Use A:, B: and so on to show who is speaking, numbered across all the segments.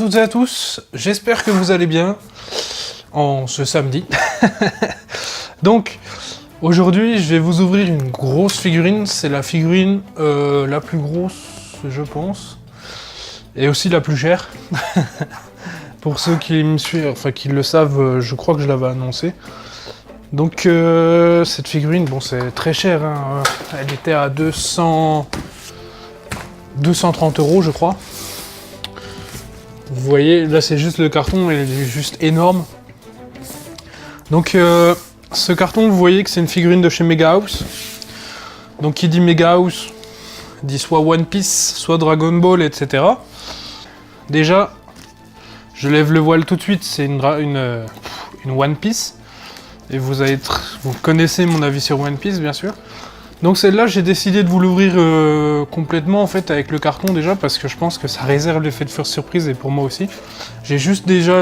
A: toutes et à tous, j'espère que vous allez bien en ce samedi. Donc, aujourd'hui, je vais vous ouvrir une grosse figurine. C'est la figurine la plus grosse, je pense, et aussi la plus chère. Pour ceux qui me suivent, enfin qui le savent, je crois que je l'avais annoncé. Donc, cette figurine, bon, c'est très cher, hein. Elle était à 230 €, je crois. Vous voyez, là c'est juste le carton, il est juste énorme. Donc ce carton, vous voyez que c'est une figurine de chez Mega House. Donc qui dit Mega House, dit soit One Piece, soit Dragon Ball, etc. Déjà, je lève le voile tout de suite, c'est une One Piece. Et vous connaissez mon avis sur One Piece, bien sûr. Donc celle-là, j'ai décidé de vous l'ouvrir complètement en fait avec le carton déjà parce que je pense que ça réserve l'effet de surprise et pour moi aussi. J'ai juste déjà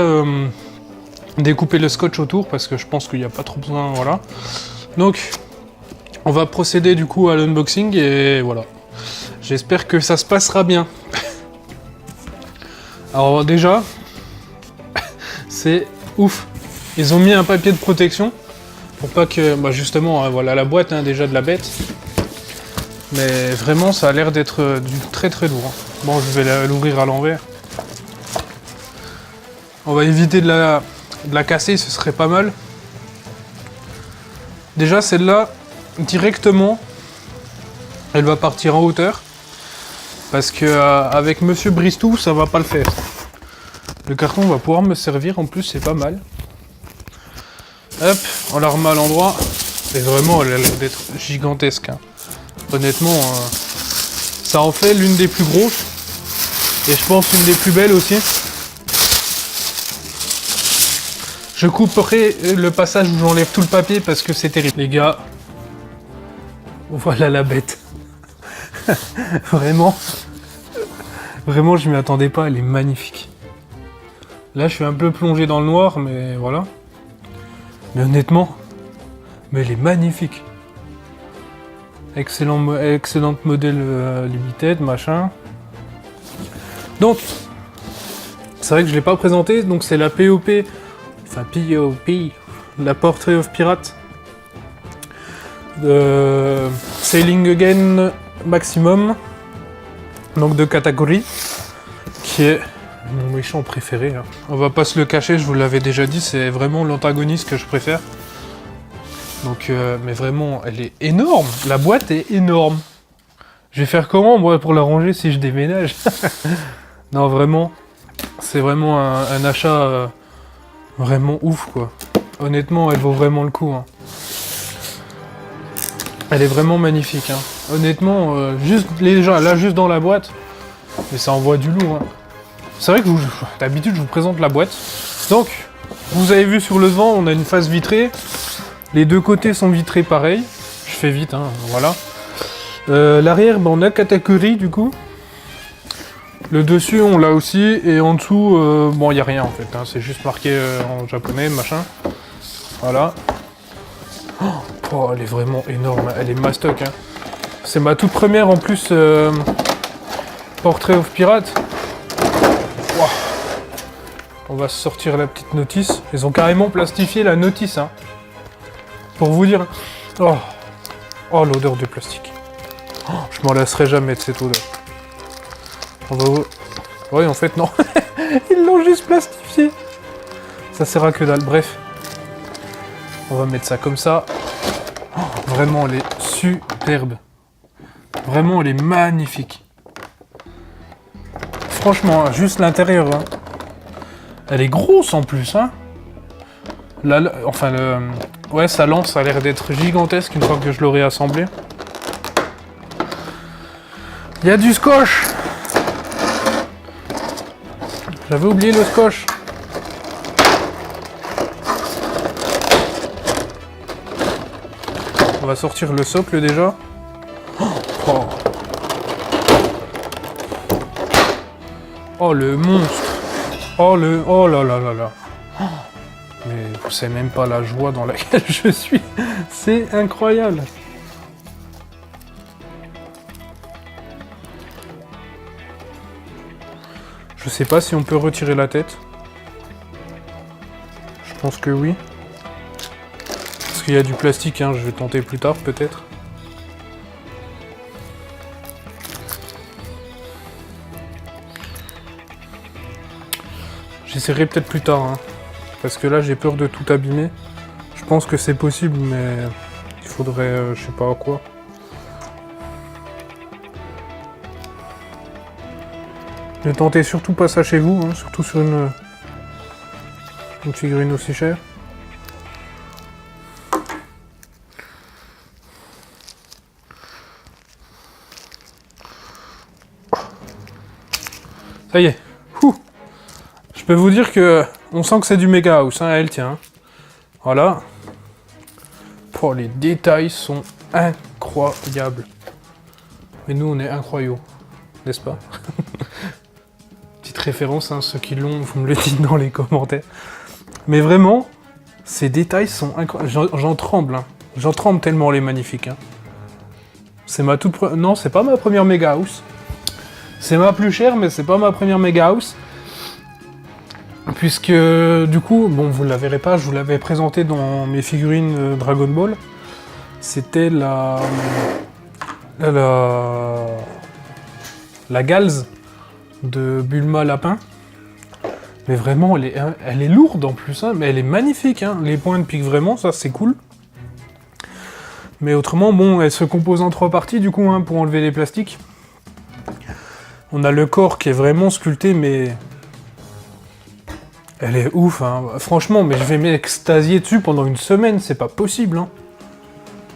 A: découpé le scotch autour parce que je pense qu'il n'y a pas trop besoin, voilà. Donc on va procéder du coup à l'unboxing et voilà. J'espère que ça se passera bien. Alors déjà, c'est ouf. Ils ont mis un papier de protection. Pour pas que, bah justement, hein, voilà la boîte hein, déjà de la bête. Mais vraiment, ça a l'air d'être du très très lourd. Hein. Bon, je vais l'ouvrir à l'envers. On va éviter de la casser, ce serait pas mal. Déjà, celle-là, directement, elle va partir en hauteur. Parce que avec Monsieur Bristou, ça va pas le faire. Le carton va pouvoir me servir, en plus, c'est pas mal. Hop, on la remet à l'endroit. Et vraiment, elle a l'air d'être gigantesque. Hein. Honnêtement, ça en fait l'une des plus grosses. Et je pense une des plus belles aussi. Je couperai le passage où j'enlève tout le papier parce que c'est terrible. Les gars, voilà la bête. Vraiment, vraiment, je m'y attendais pas. Elle est magnifique. Là, je suis un peu plongé dans le noir, mais voilà. Mais honnêtement, mais elle est magnifique. Excellente modèle limited, machin. Donc, c'est vrai que je ne l'ai pas présenté, donc c'est la POP, enfin POP, la Portrait of Pirate. Sailing Again Maximum, donc de catégorie, qui est mon méchant préféré. Hein. On va pas se le cacher, je vous l'avais déjà dit, c'est vraiment l'antagoniste que je préfère. Donc, mais vraiment, elle est énorme. La boîte est énorme. Je vais faire comment, moi, pour la ranger si je déménage? Non, vraiment, c'est vraiment un achat vraiment ouf, quoi. Honnêtement, elle vaut vraiment le coup. Hein. Elle est vraiment magnifique. Hein. Honnêtement, juste là, juste dans la boîte, mais ça envoie du lourd. Hein. C'est vrai que d'habitude, je vous présente la boîte. Donc, vous avez vu sur le devant, on a une face vitrée. Les deux côtés sont vitrés pareil. Je fais vite, hein, voilà. L'arrière, ben, on a catégorie du coup. Le dessus, on l'a aussi. Et en dessous, bon, il n'y a rien en fait. Hein, c'est juste marqué en japonais, machin. Voilà. Oh, elle est vraiment énorme. Elle est mastoc. Hein. C'est ma toute première en plus Portrait of Pirate. Wow. On va sortir la petite notice. Ils ont carrément plastifié la notice. Hein. Pour vous dire... Oh, oh l'odeur du plastique. Oh, je m'en lasserai jamais de cette odeur. On va... Oui, en fait, non. Ils l'ont juste plastifié. Ça sert à que dalle. Bref. On va mettre ça comme ça. Oh, vraiment, elle est superbe. Vraiment, elle est magnifique. Franchement, juste l'intérieur. Hein. Elle est grosse en plus. Hein. Enfin, ouais, sa lance a l'air d'être gigantesque une fois que je l'aurai assemblé. Il y a du scotch. J'avais oublié le scotch. On va sortir le socle déjà. Oh, oh le monstre. Oh là là là là. Mais vous savez même pas la joie dans laquelle je suis. C'est incroyable. Je Je sais pas si on peut retirer la tête. Je pense que oui. Parce qu'il y a du plastique, hein, je vais tenter plus tard peut-être. J'essaierai peut-être plus tard, hein, parce que là j'ai peur de tout abîmer. Je pense que c'est possible, mais il faudrait, je sais pas quoi. Ne tentez surtout pas ça chez vous, hein, surtout sur une figurine aussi chère. Ça y est. Ouh. Je peux vous dire que on sent que c'est du Mega House, hein, elle tient. Voilà. Oh, les détails sont incroyables. Mais nous, on est incroyaux, n'est-ce pas? Petite référence, hein, ceux qui l'ont, vous me le dites dans les commentaires. Mais vraiment, ces détails sont incroyables. J'en tremble, hein. J'en tremble tellement, elle est magnifique. Hein. C'est ma toute première... Non, c'est pas ma première Mega House. C'est ma plus chère, mais c'est pas ma première Mega House. Puisque, du coup, bon, vous la verrez pas, je vous l'avais présenté dans mes figurines Dragon Ball. C'était la Gals de Bulma Lapin. Mais vraiment, elle est lourde en plus, hein, mais elle est magnifique. Hein. Les points de pique, vraiment, ça c'est cool. Mais autrement, bon, elle se compose en 3 parties, du coup, hein, pour enlever les plastiques. On a le corps qui est vraiment sculpté, mais... Elle est ouf, hein. Franchement, mais je vais m'extasier dessus pendant une semaine, c'est pas possible. Hein.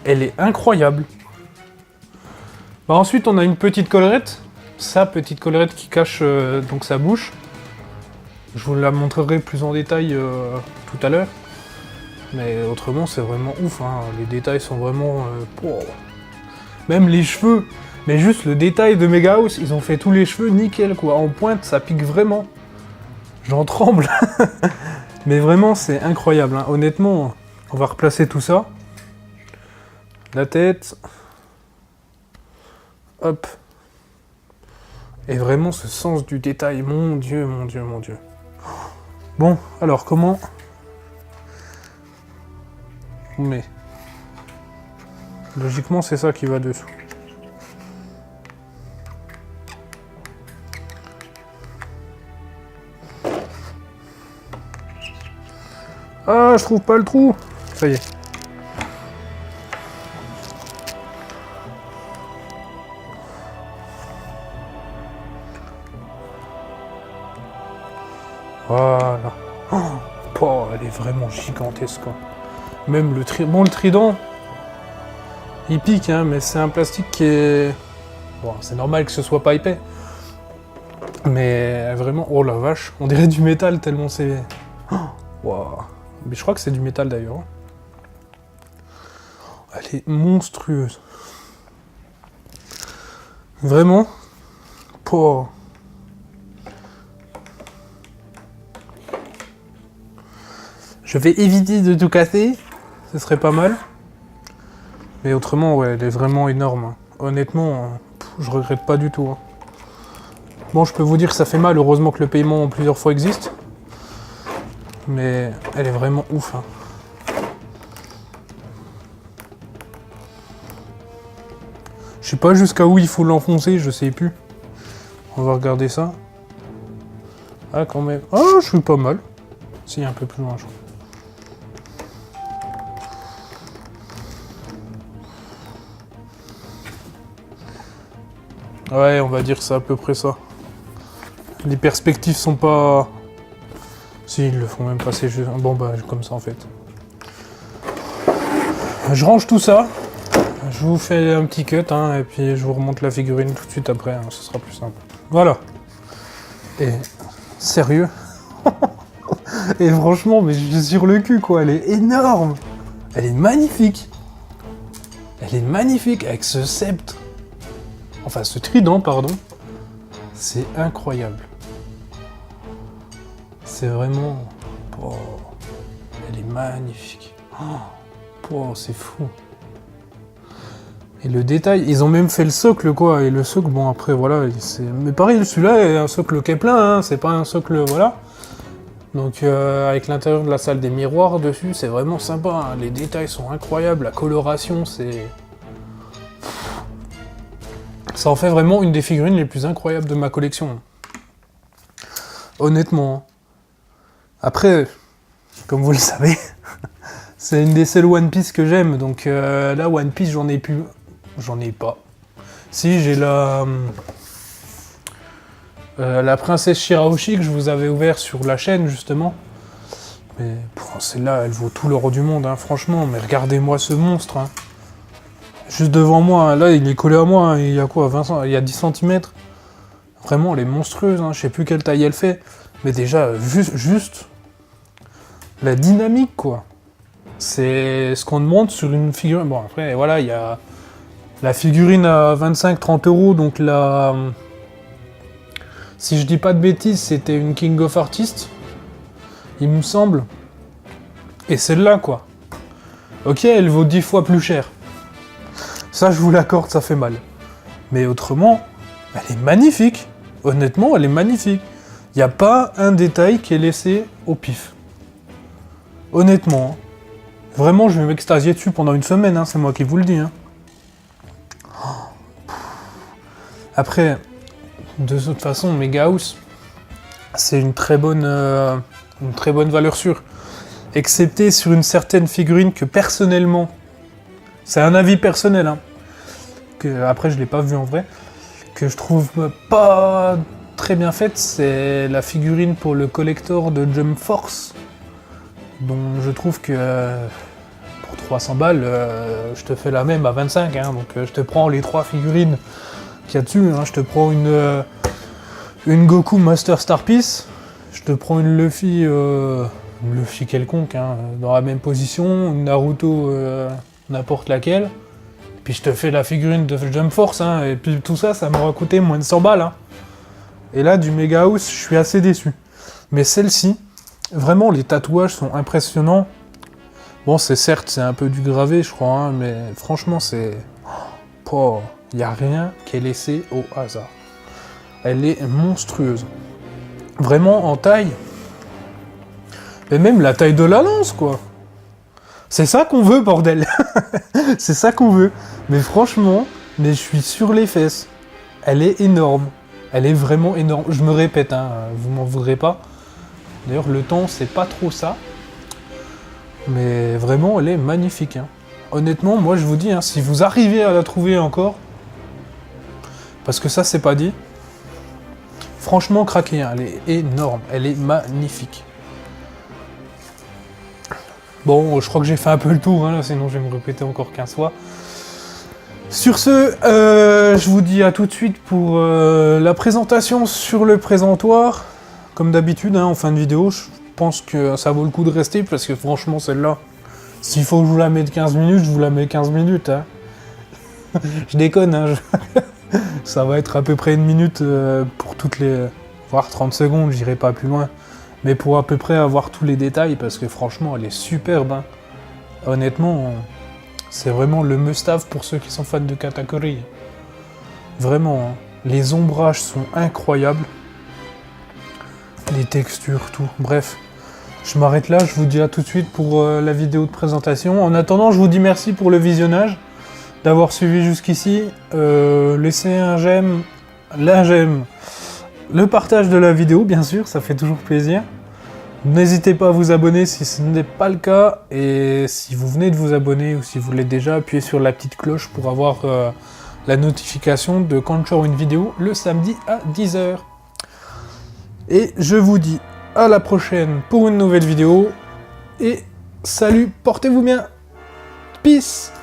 A: Elle est incroyable. Bah, ensuite, on a une petite collerette. Sa petite collerette qui cache donc sa bouche. Je vous la montrerai plus en détail tout à l'heure. Mais autrement, c'est vraiment ouf. Hein. Les détails sont vraiment... Même les cheveux. Mais juste le détail de Mega House, ils ont fait tous les cheveux nickel, quoi. En pointe, ça pique vraiment. J'en tremble. Mais vraiment, c'est incroyable. Hein. Honnêtement, on va replacer tout ça. La tête. Hop. Et vraiment, ce sens du détail. Mon Dieu, mon Dieu, mon Dieu. Bon, alors, comment... Mais... Logiquement, c'est ça qui va dessous. Ah, je trouve pas le trou. Ça y est. Voilà. Oh, elle est vraiment gigantesque. Quoi. Même le trident. Bon, le trident, il pique, hein, mais c'est un plastique qui est... Bon, c'est normal que ce soit pas épais. Mais vraiment... Oh la vache, on dirait du métal tellement c'est... Wow. Mais je crois que c'est du métal d'ailleurs. Elle est monstrueuse. Vraiment. Oh. Je vais éviter de tout casser. Ce serait pas mal. Mais autrement, ouais, elle est vraiment énorme. Honnêtement, je regrette pas du tout. Hein. Bon, je peux vous dire que ça fait mal. Heureusement que le paiement en plusieurs fois existe. Mais elle est vraiment ouf. Hein. Je sais pas jusqu'à où il faut l'enfoncer, je sais plus. On va regarder ça. Ah, quand même. Ah, je suis pas mal. Si, un peu plus loin, je crois. Ouais, on va dire que c'est à peu près ça. Les perspectives sont pas... Si, ils le font même passer juste... Bon, bah, comme ça, en fait. Je range tout ça. Je vous fais un petit cut, hein, et puis je vous remonte la figurine tout de suite après, hein, ce sera plus simple. Voilà. Et... Sérieux. Et franchement, mais je suis sur le cul, quoi. Elle est énorme. Elle est magnifique. Elle est magnifique, avec ce sceptre. Enfin, ce trident, pardon. C'est incroyable. C'est vraiment... Oh, elle est magnifique. Oh, c'est fou. Et le détail, ils ont même fait le socle, quoi. Et le socle, bon, après, voilà. Mais pareil, celui-là est un socle qui est plein, hein. C'est pas un socle, voilà. Donc, avec l'intérieur de la salle des miroirs dessus, c'est vraiment sympa. Hein. Les détails sont incroyables. La coloration, c'est... Ça en fait vraiment une des figurines les plus incroyables de ma collection. Honnêtement. Après, comme vous le savez, c'est une des seules One Piece que j'aime. Donc là, One Piece, j'en ai plus. J'en ai pas. Si, j'ai la princesse Shirahoshi que je vous avais ouvert sur la chaîne, justement. Mais celle-là, elle vaut tout l'or du monde, hein, franchement. Mais regardez-moi ce monstre. Hein. Juste devant moi, là, il est collé à moi. Hein, il y a quoi, 20 il y a 10 cm. Vraiment, elle est monstrueuse. Hein, je sais plus quelle taille elle fait. Mais déjà, juste la dynamique, quoi. C'est ce qu'on demande sur une figurine. Bon, après, voilà, il y a la figurine à 25-30 €. Donc là, si je dis pas de bêtises, c'était une King of Artists, il me semble. Et celle-là, quoi. Ok, elle vaut 10 fois plus cher. Ça, je vous l'accorde, ça fait mal. Mais autrement, elle est magnifique. Honnêtement, elle est magnifique. Il n'y a pas un détail qui est laissé au pif. Honnêtement. Vraiment, je vais m'extasier dessus pendant une semaine, hein, c'est moi qui vous le dis. Hein. Après, de toute façon, Mega House, c'est une très bonne valeur sûre. Excepté sur une certaine figurine que personnellement, c'est un avis personnel, hein, que après je l'ai pas vu en vrai, que je trouve pas très bien faite, c'est la figurine pour le collector de Jump Force, dont je trouve que pour 300 balles, je te fais la même à 25, hein, donc je te prends les 3 figurines qu'il y a dessus, hein, je te prends une Goku Master Star Piece, je te prends une Luffy quelconque, hein, dans la même position, une Naruto n'importe laquelle, puis je te fais la figurine de Jump Force, hein, et puis tout ça, ça m'aura coûté moins de 100 balles. Hein. Et là, du Mega House, je suis assez déçu. Mais celle-ci, vraiment, les tatouages sont impressionnants. Bon, c'est un peu du gravé, je crois, hein, mais franchement, c'est... Il n'y a rien qui est laissé au hasard. Elle est monstrueuse. Vraiment, en taille... Et même la taille de la lance, quoi. C'est ça qu'on veut, bordel. C'est ça qu'on veut. Mais franchement, je suis sur les fesses. Elle est énorme. Elle est vraiment énorme. Je me répète, hein, vous m'en voudrez pas. D'ailleurs, le temps, c'est pas trop ça. Mais vraiment, elle est magnifique. Hein. Honnêtement, moi, je vous dis, hein, si vous arrivez à la trouver encore, parce que ça, c'est pas dit, franchement, craquez. Hein, elle est énorme. Elle est magnifique. Bon, je crois que j'ai fait un peu le tour, hein, là, sinon je vais me répéter encore 15 fois. Sur ce, je vous dis à tout de suite pour la présentation sur le présentoir. Comme d'habitude, hein, en fin de vidéo, je pense que ça vaut le coup de rester, parce que franchement, celle-là, s'il faut que je vous la mette 15 minutes, je vous la mets 15 minutes. Hein. Je déconne, hein, ça va être à peu près 1 minute pour toutes les... voire 30 secondes, j'irai pas plus loin. Mais pour à peu près avoir tous les détails, parce que franchement, elle est superbe. Hein. Honnêtement, c'est vraiment le must-have pour ceux qui sont fans de Katakuri. Vraiment, hein. Les ombrages sont incroyables. Les textures, tout. Bref, je m'arrête là, je vous dis à tout de suite pour la vidéo de présentation. En attendant, je vous dis merci pour le visionnage, d'avoir suivi jusqu'ici. Laissez un j'aime, le partage de la vidéo, bien sûr, ça fait toujours plaisir. N'hésitez pas à vous abonner si ce n'est pas le cas. Et si vous venez de vous abonner ou si vous l'êtes déjà, appuyez sur la petite cloche pour avoir la notification de quand je sors une vidéo le samedi à 10 h. Et je vous dis à la prochaine pour une nouvelle vidéo. Et salut, portez-vous bien. Peace.